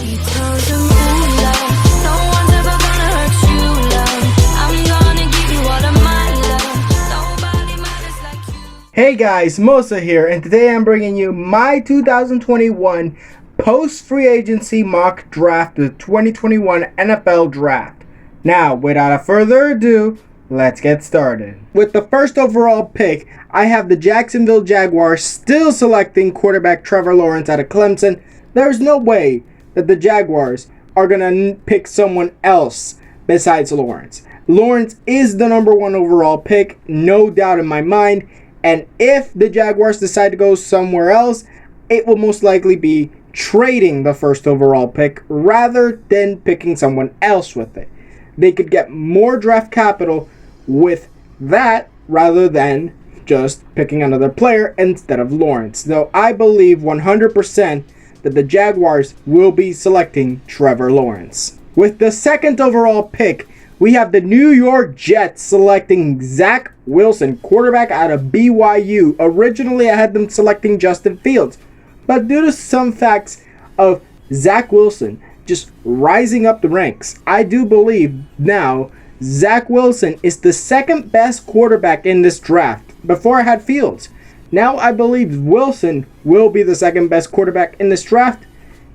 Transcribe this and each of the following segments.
She tells him, ooh, love, no one's ever gonna hurt you, love. I'm gonna give you all of my love. Nobody matters like you. Hey guys, Moch here, and today I'm bringing you my 2021 post-free agency mock draft, the 2021 NFL Draft. Now, without further ado, let's get started. With the first overall pick, I have the Jacksonville Jaguars still selecting quarterback Trevor Lawrence out of Clemson. There's no way that the Jaguars are going to pick someone else besides Lawrence. Lawrence is the number one overall pick, no doubt in my mind. And if the Jaguars decide to go somewhere else, it will most likely be trading the first overall pick rather than picking someone else with it. They could get more draft capital with that rather than just picking another player instead of Lawrence. Though I believe 100% that the Jaguars will be selecting Trevor Lawrence. With the second overall pick, we have the New York Jets selecting Zach Wilson, quarterback out of BYU. Originally, I had them selecting Justin Fields, but due to some facts of Zach Wilson just rising up the ranks, I do believe now Zach Wilson is the second best quarterback in this draft. Before I had Fields. Now I believe Wilson will be the second best quarterback in this draft,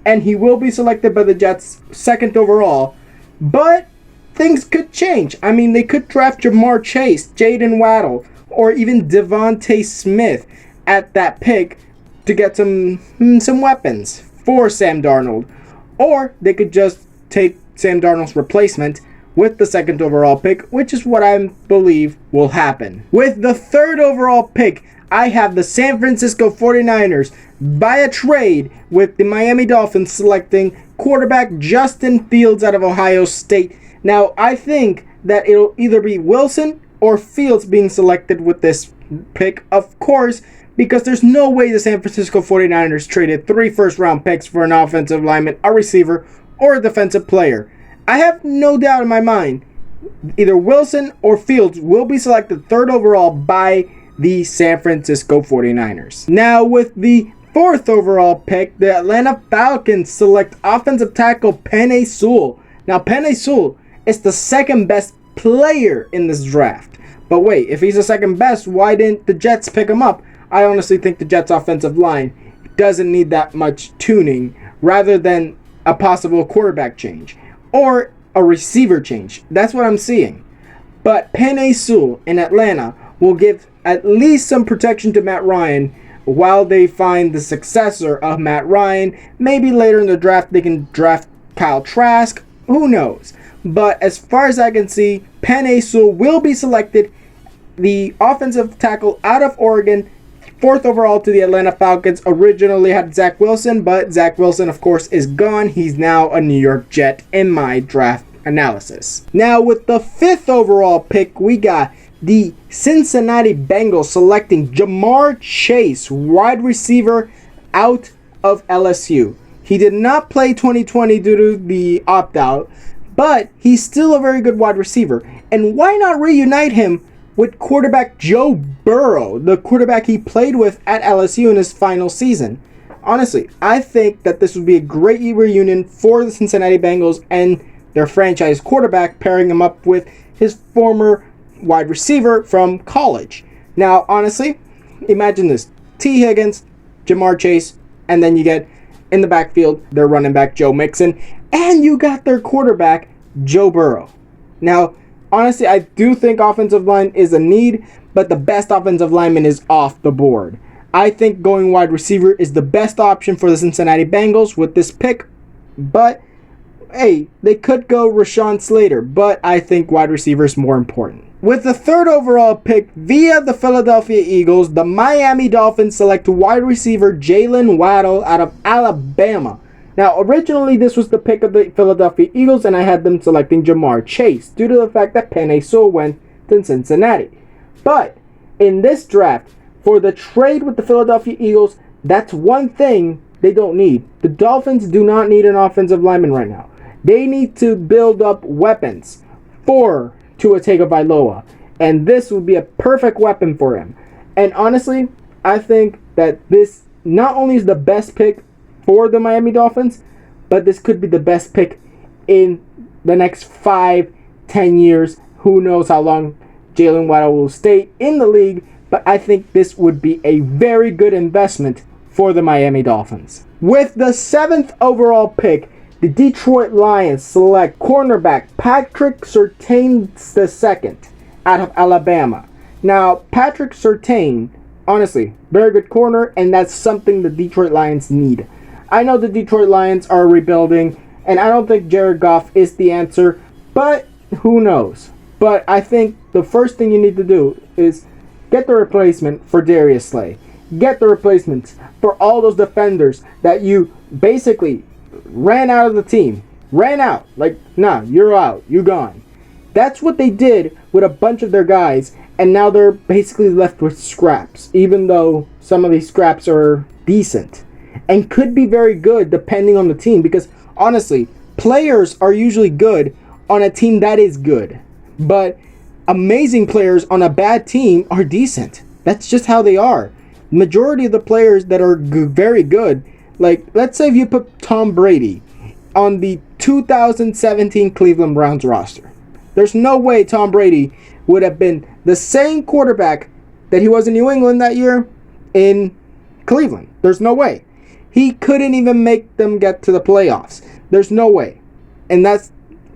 and he will be selected by the Jets second overall. But things could change. I mean, they could draft Jamar Chase, Jaden Waddle, or even Devontae Smith at that pick to get some weapons for Sam Darnold. Or they could just take Sam Darnold's replacement with the second overall pick, which is what I believe will happen. With the third overall pick, I have the San Francisco 49ers by a trade with the Miami Dolphins selecting quarterback Justin Fields out of Ohio State. Now, I think that it'll either be Wilson or Fields being selected with this pick, of course, because there's no way the San Francisco 49ers traded 3 first-round picks for an offensive lineman, a receiver, or a defensive player. I have no doubt in my mind either Wilson or Fields will be selected third overall by the San Francisco 49ers. Now, with the fourth overall pick, the Atlanta Falcons select offensive tackle Penei Sewell. Now, Penei Sewell is the second best player in this draft. But wait, if he's the second best, why didn't the Jets pick him up? I honestly think the Jets' offensive line doesn't need that much tuning rather than a possible quarterback change or a receiver change. That's what I'm seeing. But Penei Sewell in Atlanta will give at least some protection to Matt Ryan while they find the successor of Matt Ryan. Maybe later in the draft they can draft Kyle Trask. Who knows? But as far as I can see, Penei Sewell will be selected, the offensive tackle out of Oregon, fourth overall to the Atlanta Falcons. Originally had Zach Wilson, but Zach Wilson, of course, is gone. He's now a New York Jet in my draft analysis. Now, with the fifth overall pick, we got the Cincinnati Bengals selecting Jamar Chase, wide receiver out of LSU. He did not play 2020 due to the opt-out, but he's still a very good wide receiver. And why not reunite him with quarterback Joe Burrow, the quarterback he played with at LSU in his final season? Honestly, I think that this would be a great reunion for the Cincinnati Bengals and their franchise quarterback, pairing him up with his former wide receiver from college. Now, honestly, imagine this. T. Higgins, Jamar Chase, and then you get in the backfield their running back Joe Mixon, and you got their quarterback Joe Burrow. Now, honestly, I do think offensive line is a need, but the best offensive lineman is off the board. I think going wide receiver is the best option for the Cincinnati Bengals with this pick, but hey, they could go Rashawn Slater, but I think wide receiver is more important. With the third overall pick via the Philadelphia Eagles, the Miami Dolphins select wide receiver Jalen Waddle out of Alabama. Now, originally this was the pick of the Philadelphia Eagles, and I had them selecting Jamar Chase due to the fact that Penei Sewell went to Cincinnati. But in this draft, for the trade with the Philadelphia Eagles, that's one thing they don't need. The Dolphins do not need an offensive lineman right now. They need to build up weapons for Tua Tagovailoa, and this would be a perfect weapon for him. And honestly, I think that this not only is the best pick for the Miami Dolphins, but this could be the best pick in the next 5-10 years. Who knows how long Jalen Waddle will stay in the league, but I think this would be a very good investment for the Miami Dolphins. With the 7th overall pick, the Detroit Lions select cornerback Patrick Surtain II out of Alabama. Now, Patrick Surtain, honestly, very good corner, and that's something the Detroit Lions need. I know the Detroit Lions are rebuilding, and I don't think Jared Goff is the answer, but who knows? But I think the first thing you need to do is get the replacement for Darius Slay. Get the replacements for all those defenders that you basically ran out of the team. Ran out. Like, nah, you're out. You're gone. That's what they did with a bunch of their guys, and now they're basically left with scraps, even though some of these scraps are decent and could be very good depending on the team, because honestly, players are usually good on a team that is good, but amazing players on a bad team are decent. That's just how they are. Majority of the players that are very good, like let's say if you put Tom Brady on the 2017 Cleveland Browns roster, there's no way Tom Brady would have been the same quarterback that he was in New England that year in Cleveland. There's no way. He couldn't even make them get to the playoffs. There's no way. And that's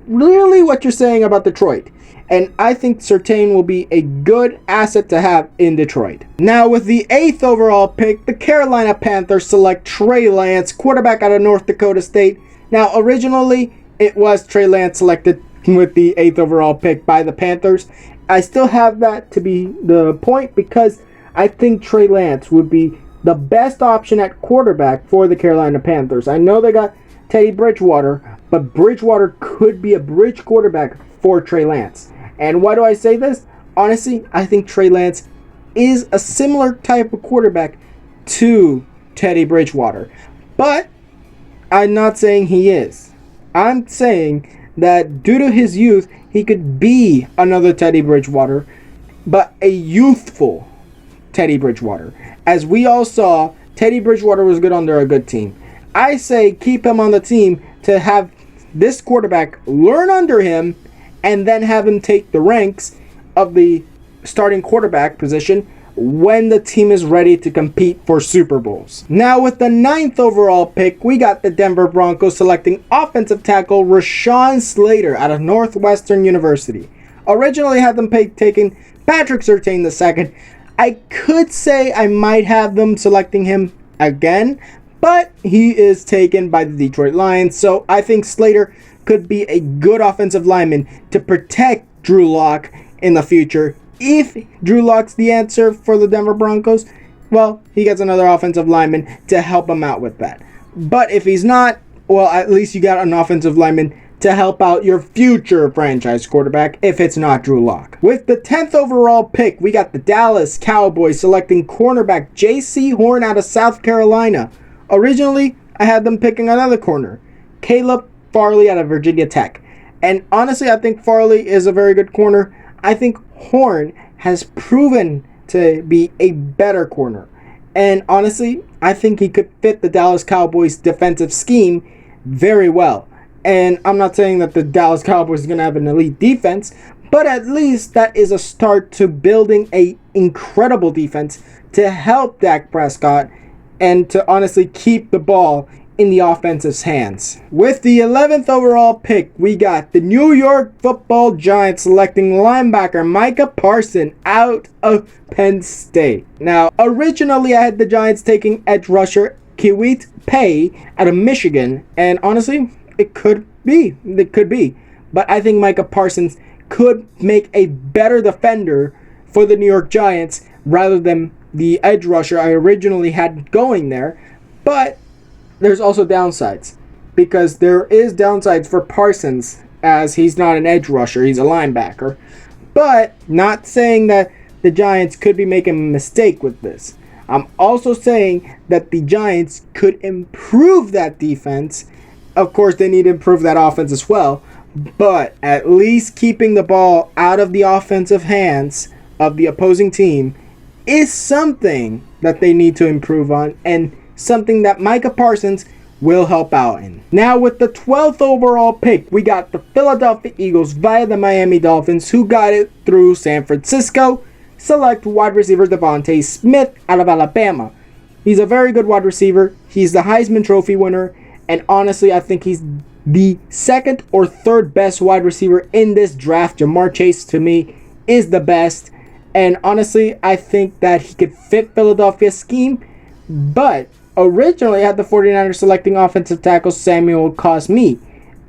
really what you're saying about Detroit. And I think Surtain will be a good asset to have in Detroit. Now, with the 8th overall pick, the Carolina Panthers select Trey Lance, quarterback out of North Dakota State. Now, originally, it was Trey Lance selected with the 8th overall pick by the Panthers. I still have that to be the point because I think Trey Lance would be the best option at quarterback for the Carolina Panthers. I know they got Teddy Bridgewater, but Bridgewater could be a bridge quarterback for Trey Lance. And why do I say this? Honestly, I think Trey Lance is a similar type of quarterback to Teddy Bridgewater. But I'm not saying he is. I'm saying that due to his youth, he could be another Teddy Bridgewater, but a youthful Teddy Bridgewater. As we all saw, Teddy Bridgewater was good under a good team. I say keep him on the team to have this quarterback learn under him and then have him take the ranks of the starting quarterback position when the team is ready to compete for Super Bowls. Now with the 9th overall pick, we got the Denver Broncos selecting offensive tackle Rashawn Slater out of Northwestern University. Originally had them taking Patrick Surtain II. I could say I might have them selecting him again, but he is taken by the Detroit Lions, so I think Slater could be a good offensive lineman to protect Drew Lock in the future. If Drew Lock's the answer for the Denver Broncos, well, he gets another offensive lineman to help him out with that. But if he's not, well, at least you got an offensive lineman to help out your future franchise quarterback if it's not Drew Lock. With the 10th overall pick, we got the Dallas Cowboys selecting cornerback J.C. Horn out of South Carolina. Originally, I had them picking another corner, Caleb Farley out of Virginia Tech. And honestly, I think Farley is a very good corner. I think Horn has proven to be a better corner. And honestly, I think he could fit the Dallas Cowboys defensive scheme very well. And I'm not saying that the Dallas Cowboys are going to have an elite defense, but at least that is a start to building a incredible defense to help Dak Prescott and to honestly keep the ball in the offense's hands. With the 11th overall pick, we got the New York Football Giants selecting linebacker Micah Parsons out of Penn State. Now, originally I had the Giants taking edge rusher Kiwit Pay out of Michigan, and honestly, it could be. But I think Micah Parsons could make a better defender for the New York Giants rather than the edge rusher I originally had going there. But there's also downsides, because there is downsides for Parsons as he's not an edge rusher, he's a linebacker. But not saying that the Giants could be making a mistake with this. I'm also saying that the Giants could improve that defense. Of course, they need to improve that offense as well, but at least keeping the ball out of the offensive hands of the opposing team is something that they need to improve on, and something that Micah Parsons will help out in. Now with the 12th overall pick, we got the Philadelphia Eagles via the Miami Dolphins, who got it through San Francisco. Select wide receiver Devontae Smith out of Alabama. He's a very good wide receiver. He's the Heisman Trophy winner. And honestly, I think he's the second or third best wide receiver in this draft. Jamar Chase, to me, is the best. And honestly, I think that he could fit Philadelphia's scheme. But originally, I had the 49ers selecting offensive tackle Samuel Cosmi.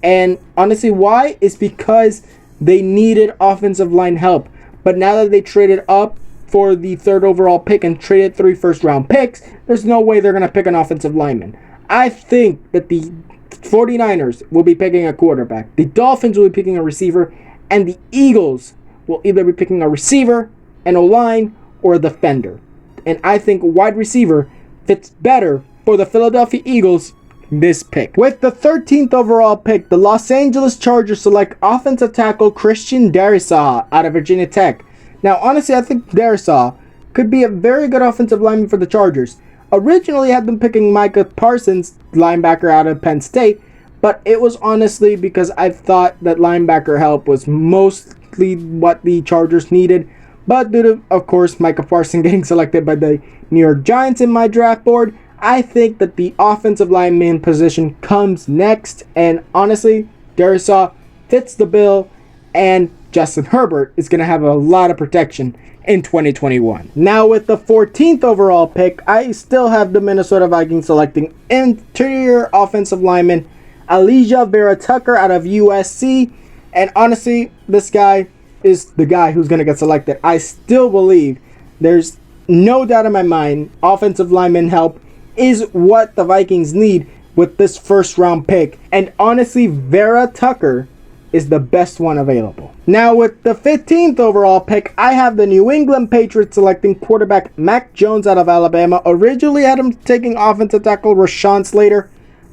And honestly, why? It's because they needed offensive line help. But now that they traded up for the 3rd overall pick and traded 3 first-round picks, there's no way they're going to pick an offensive lineman. I think that the 49ers will be picking a quarterback, the Dolphins will be picking a receiver, and the Eagles will either be picking a receiver, an O-line, or a defender. And I think wide receiver fits better for the Philadelphia Eagles this pick. With the 13th overall pick, the Los Angeles Chargers select offensive tackle Christian Darrisaw out of Virginia Tech. Now, honestly, I think Darrisaw could be a very good offensive lineman for the Chargers. Originally, I had them picking Micah Parsons, linebacker out of Penn State, but it was honestly because I thought that linebacker help was mostly what the Chargers needed. But due to, of course, Micah Parsons getting selected by the New York Giants in my draft board, I think that the offensive lineman position comes next. And honestly, Darrisaw fits the bill, and Justin Herbert is going to have a lot of protection in 2021. Now with the 14th overall pick, I still have the Minnesota Vikings selecting interior offensive lineman Alijah Vera-Tucker out of USC. And honestly, this guy is the guy who's going to get selected. I still believe there's no doubt in my mind offensive lineman help is what the Vikings need with this 1st round pick. And honestly, Vera-Tucker is the best one available. Now with the 15th overall pick, I have the New England Patriots selecting quarterback Mac Jones out of Alabama. Originally had him taking offensive tackle Rashawn Slater,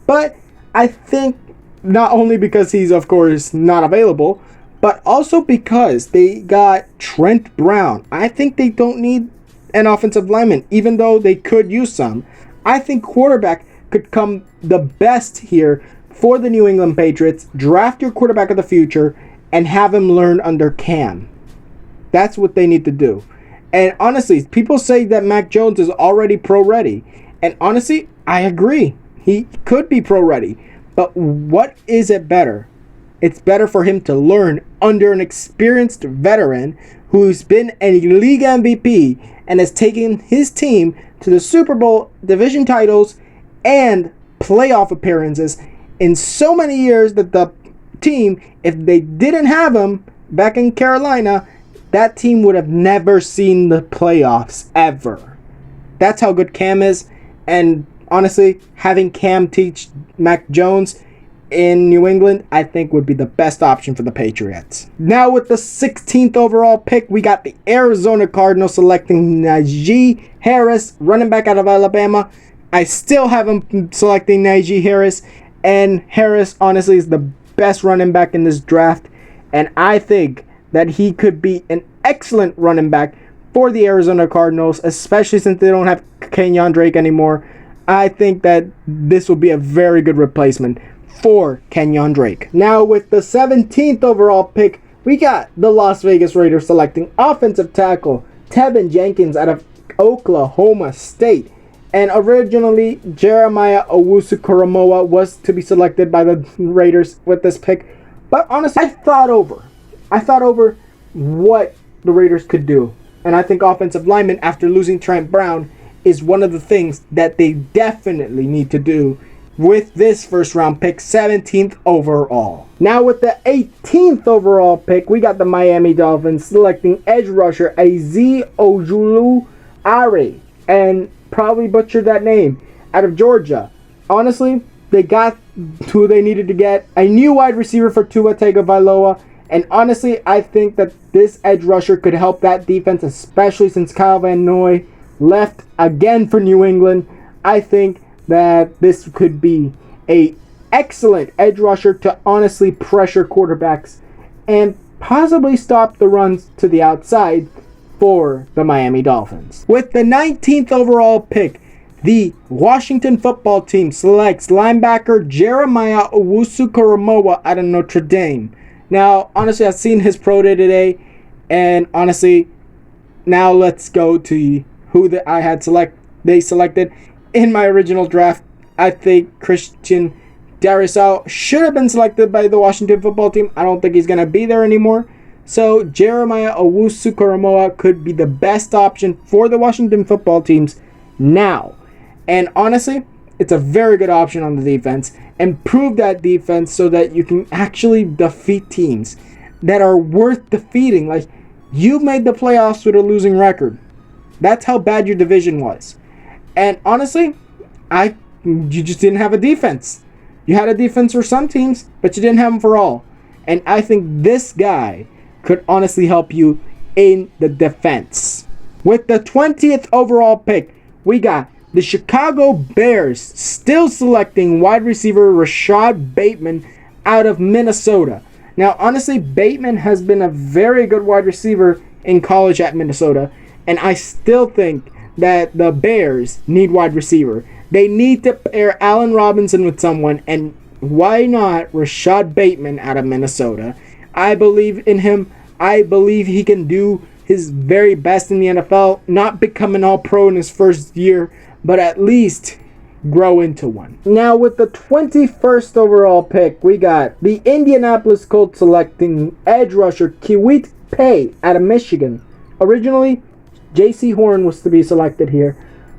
but I think not only because he's of course not available, but also because they got Trent Brown. I think they don't need an offensive lineman, even though they could use some. I think quarterback could come the best here for the New England Patriots. Draft your quarterback of the future and have him learn under Cam. That's what they need to do. And honestly, people say that Mac Jones is already pro-ready. And honestly, I agree. He could be pro-ready. But what is it better? It's better for him to learn under an experienced veteran who's been a league MVP and has taken his team to the Super Bowl, division titles, and playoff appearances in so many years that the team, if they didn't have him back in Carolina, that team would have never seen the playoffs ever. That's how good Cam is. And honestly, having Cam teach Mac Jones in New England, I think would be the best option for the Patriots. Now with the 16th overall pick, we got the Arizona Cardinals selecting Najee Harris, running back out of Alabama. I still have him selecting Najee Harris, and Harris honestly is the best running back in this draft, and I think that he could be an excellent running back for the Arizona Cardinals, especially since they don't have Kenyon Drake anymore. I think that this will be a very good replacement for Kenyon Drake. Now with the 17th overall pick, we got the Las Vegas Raiders selecting offensive tackle Tevin Jenkins out of Oklahoma State. And originally, Jeremiah Owusu-Koramoah was to be selected by the Raiders with this pick. But honestly, I thought over what the Raiders could do. And I think offensive lineman, after losing Trent Brown, is one of the things that they definitely need to do with this 1st round pick, 17th overall. Now with the 18th overall pick, we got the Miami Dolphins selecting edge rusher Azeez Ojulari, and probably butchered that name, out of Georgia. Honestly, they got who they needed to get, a new wide receiver for Tua Tagovailoa, and honestly, I think that this edge rusher could help that defense, especially since Kyle Van Noy left again for New England. I think that this could be a excellent edge rusher to honestly pressure quarterbacks and possibly stop the runs to the outside for the Miami Dolphins. With the 19th overall pick, The Washington football team selects linebacker Jeremiah Owusu-Koramoah out of Notre Dame. Now, honestly, I've seen his pro day today, and honestly, now let's go to who they selected in my original draft. I think Christian Darrisaw should have been selected by the Washington football team. I don't think he's going to be there anymore. So Jeremiah Owusu-Koramoah could be the best option for the Washington football teams now. And honestly, it's a very good option on the defense. Improve that defense so that you can actually defeat teams that are worth defeating. Like, you made the playoffs with a losing record. That's how bad your division was. And honestly, you just didn't have a defense. You had a defense for some teams, but you didn't have them for all. And I think this guy could honestly help you in the defense. With the 20th overall pick, we got the Chicago Bears still selecting wide receiver Rashad Bateman out of Minnesota. Now, honestly, Bateman has been a very good wide receiver in college at Minnesota, and I still think that the Bears need wide receiver. They need to pair Allen Robinson with someone, and why not Rashad Bateman out of Minnesota? I believe in him. I believe he can do his very best in the NFL, not become an all-pro in his first year, but at least grow into one. Now, with the 21st overall pick, we got the Indianapolis Colts selecting edge rusher Kiwit Pay out of Michigan. Originally, J.C. Horn was to be selected here,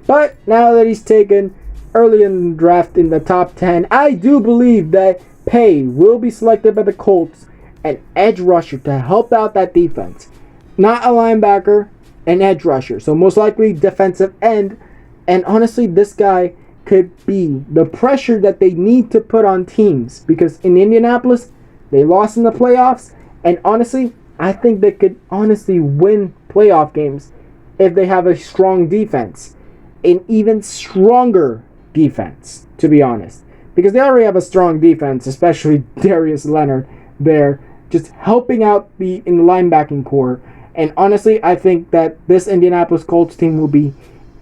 but now that he's taken early in the draft in the top 10, I do believe that Pay will be selected by the Colts, an edge rusher to help out that defense. Not a linebacker, an edge rusher. So most likely defensive end. And honestly, this guy could be the pressure that they need to put on teams. Because in Indianapolis, they lost in the playoffs. And honestly, I think they could honestly win playoff games if they have a strong defense. An even stronger defense, to be honest. Because they already have a strong defense, especially Darius Leonard there, just helping out in the linebacking core. And honestly, I think that this Indianapolis Colts team will be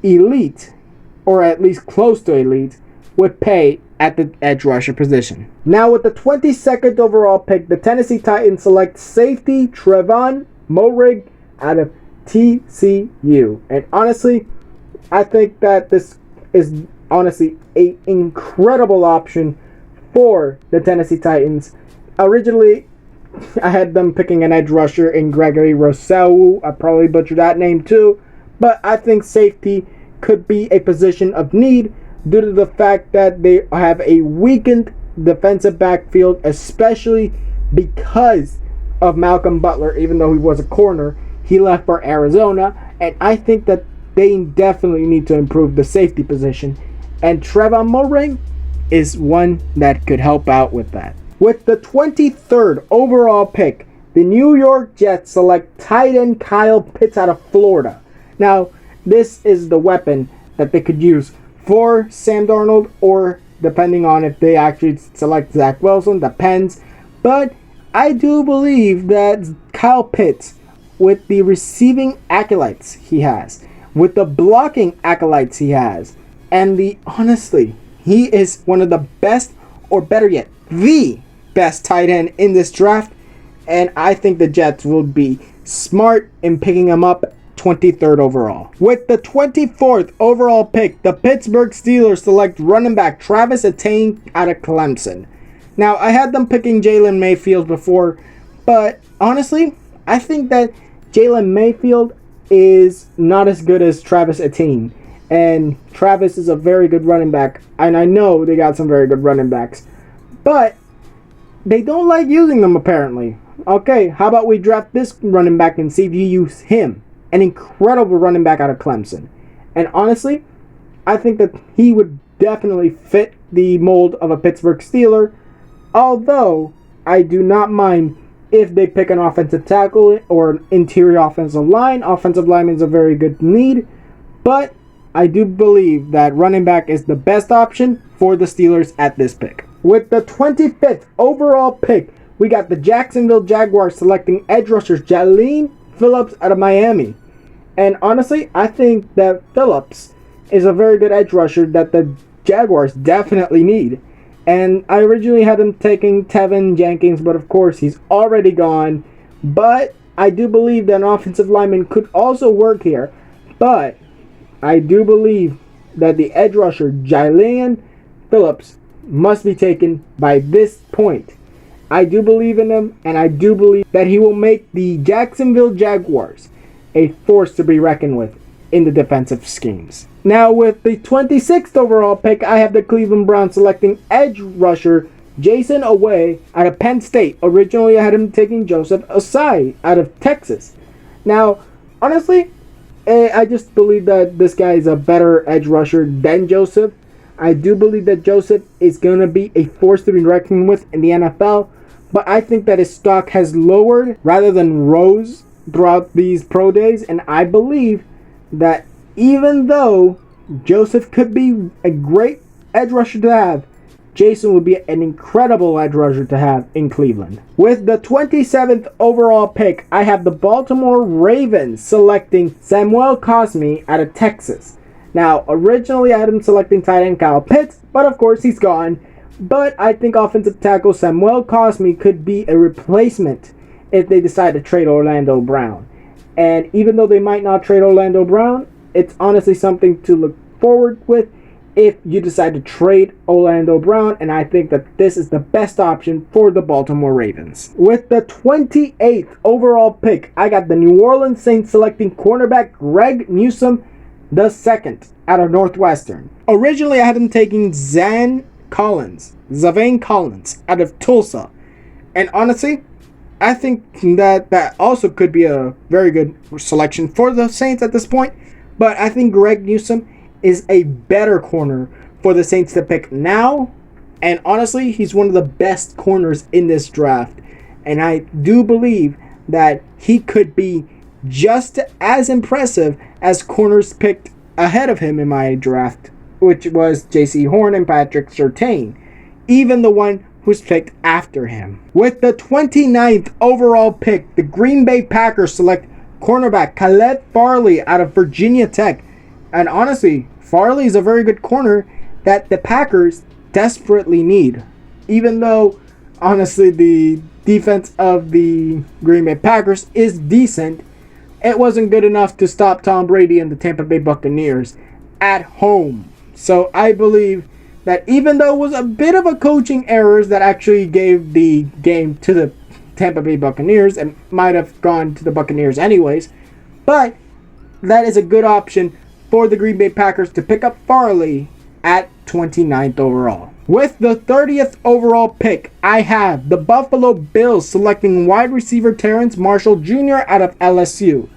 elite, or at least close to elite, with Pay at the edge rusher position. Now, with the 22nd overall pick, the Tennessee Titans select safety Trevon Moehrig out of TCU. And honestly, I think that this is honestly an incredible option for the Tennessee Titans. Originally, I had them picking an edge rusher in Gregory Rousseau. I probably butchered that name too. But I think safety could be a position of need due to the fact that they have a weakened defensive backfield, especially because of Malcolm Butler. Even though he was a corner, he left for Arizona. And I think that they definitely need to improve the safety position. And Trevon Moehrig is one that could help out with that. With the 23rd overall pick, the New York Jets select tight end Kyle Pitts out of Florida. Now, this is the weapon that they could use for Sam Darnold, or depending on if they actually select Zach Wilson, depends. But I do believe that Kyle Pitts, with the receiving acolytes he has, with the blocking acolytes he has, and honestly, he is one of the best, or better yet, the best tight end in this draft, and I think the Jets will be smart in picking him up 23rd overall. With the 24th overall pick, the Pittsburgh Steelers select running back Travis Etienne out of Clemson. Now, I had them picking Jalen Mayfield before, but honestly, I think that Jalen Mayfield is not as good as Travis Etienne, and Travis is a very good running back, and I know they got some very good running backs, but they don't like using them apparently. Okay, how about we draft this running back and see if you use him? An incredible running back out of Clemson. And honestly, I think that he would definitely fit the mold of a Pittsburgh Steeler. Although, I do not mind if they pick an offensive tackle or an interior offensive line. Offensive lineman is a very good need. But I do believe that running back is the best option for the Steelers at this pick. With the 25th overall pick, we got the Jacksonville Jaguars selecting edge rushers Jaleen Phillips out of Miami. And honestly, I think that Phillips is a very good edge rusher that the Jaguars definitely need. And I originally had him taking Tevin Jenkins, but of course he's already gone. But I do believe that an offensive lineman could also work here. But I do believe that the edge rusher, Jalen Phillips, must be taken by this point. I do believe in him, and I do believe that he will make the Jacksonville Jaguars a force to be reckoned with in the defensive schemes. Now, with the 26th overall pick, I have the Cleveland Browns selecting edge rusher Jason Away out of Penn State. Originally, I had him taking Joseph Osai out of Texas. Now, honestly, I just believe that this guy is a better edge rusher than Joseph. I do believe that Joseph is going to be a force to be reckoned with in the NFL, but I think that his stock has lowered rather than rose throughout these pro days, and I believe that even though Joseph could be a great edge rusher to have, Jason would be an incredible edge rusher to have in Cleveland. With the 27th overall pick, I have the Baltimore Ravens selecting Samuel Cosmi out of Texas. Now, originally I had him selecting tight end Kyle Pitts, but of course he's gone. But I think offensive tackle Samuel Cosmi could be a replacement if they decide to trade Orlando Brown. And even though they might not trade Orlando Brown, it's honestly something to look forward with if you decide to trade Orlando Brown, and I think that this is the best option for the Baltimore Ravens. With the 28th overall pick, I got the New Orleans Saints selecting cornerback Greg Newsome II out of Northwestern. Originally, I had him taking Zavain Collins out of Tulsa, and honestly, I think that also could be a very good selection for the Saints at this point, but I think Greg Newsome is a better corner for the Saints to pick now, and honestly, he's one of the best corners in this draft, and I do believe that he could be just as impressive as corners picked ahead of him in my draft, which was J.C. Horn and Patrick Surtain, even the one who's picked after him. With the 29th overall pick, the Green Bay Packers select cornerback Caleb Farley out of Virginia Tech. And honestly, Farley is a very good corner that the Packers desperately need. Even though, honestly, the defense of the Green Bay Packers is decent, it wasn't good enough to stop Tom Brady and the Tampa Bay Buccaneers at home. So I believe that even though it was a bit of a coaching errors that actually gave the game to the Tampa Bay Buccaneers, and might have gone to the Buccaneers anyways, but that is a good option for the Green Bay Packers to pick up Farley at 29th overall. With the 30th overall pick, I have the Buffalo Bills selecting wide receiver Terrence Marshall Jr. out of LSU.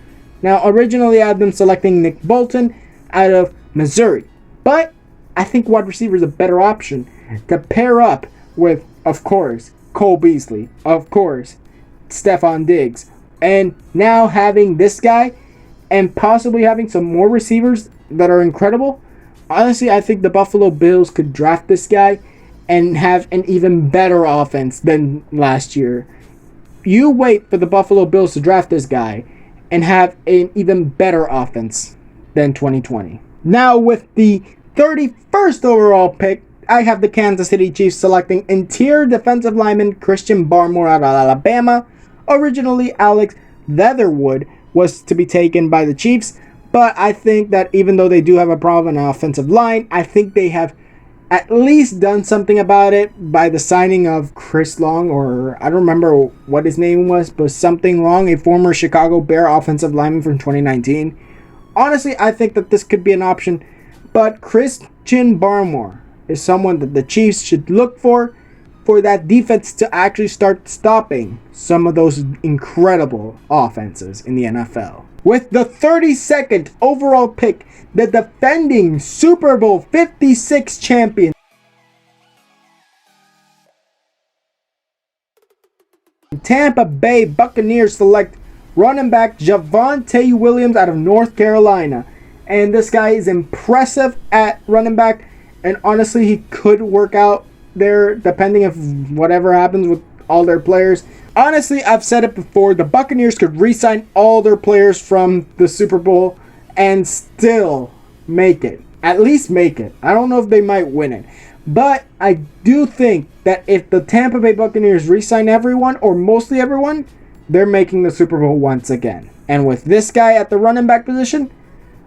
Now, originally I had them selecting Nick Bolton out of Missouri, but I think wide receiver is a better option to pair up with, of course, Cole Beasley, of course, Stephon Diggs, and now having this guy and possibly having some more receivers that are incredible. Honestly, I think the Buffalo Bills could draft this guy and have an even better offense than last year. You wait for the Buffalo Bills to draft this guy and have an even better offense than 2020. Now with the 31st overall pick, I have the Kansas City Chiefs selecting interior defensive lineman Christian Barmore out of Alabama. Originally, Alex Leatherwood was to be taken by the Chiefs, but I think that even though they do have a problem in the offensive line, I think they have at least done something about it by the signing of Chris Long, or I don't remember what his name was, but something Long, a former Chicago Bear offensive lineman from 2019. Honestly, I think that this could be an option, but Christian Barmore is someone that the Chiefs should look for that defense to actually start stopping some of those incredible offenses in the NFL. With the 32nd overall pick, the defending Super Bowl 56 champion Tampa Bay Buccaneers select running back Javonte Williams out of North Carolina. And this guy is impressive at running back, and honestly, he could work out there depending if whatever happens with all their players. Honestly, I've said it before, the Buccaneers could re-sign all their players from the Super Bowl and still make it. at least make it. I don't know if they might win it. But I do think that if the Tampa Bay Buccaneers re-sign everyone, or mostly everyone, they're making the Super Bowl once again. And with this guy at the running back position,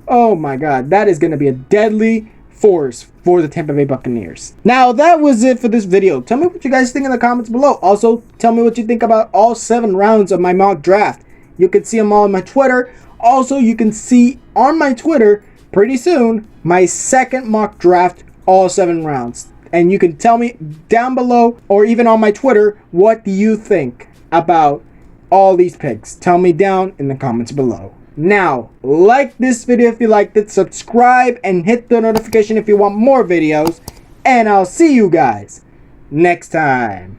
oh my God, that is going to be a deadly force for the Tampa Bay Buccaneers. Now, that was it for this video. Tell me what you guys think in the comments below. Also, tell me what you think about all 7 rounds of my mock draft. You can see them all on my Twitter. Also, you can see on my Twitter pretty soon my second mock draft, all 7 rounds. And you can tell me down below or even on my Twitter, what do you think about all these picks? Tell me down in the comments below. Now, like this video if you liked it, subscribe, and hit the notification if you want more videos. And I'll see you guys next time.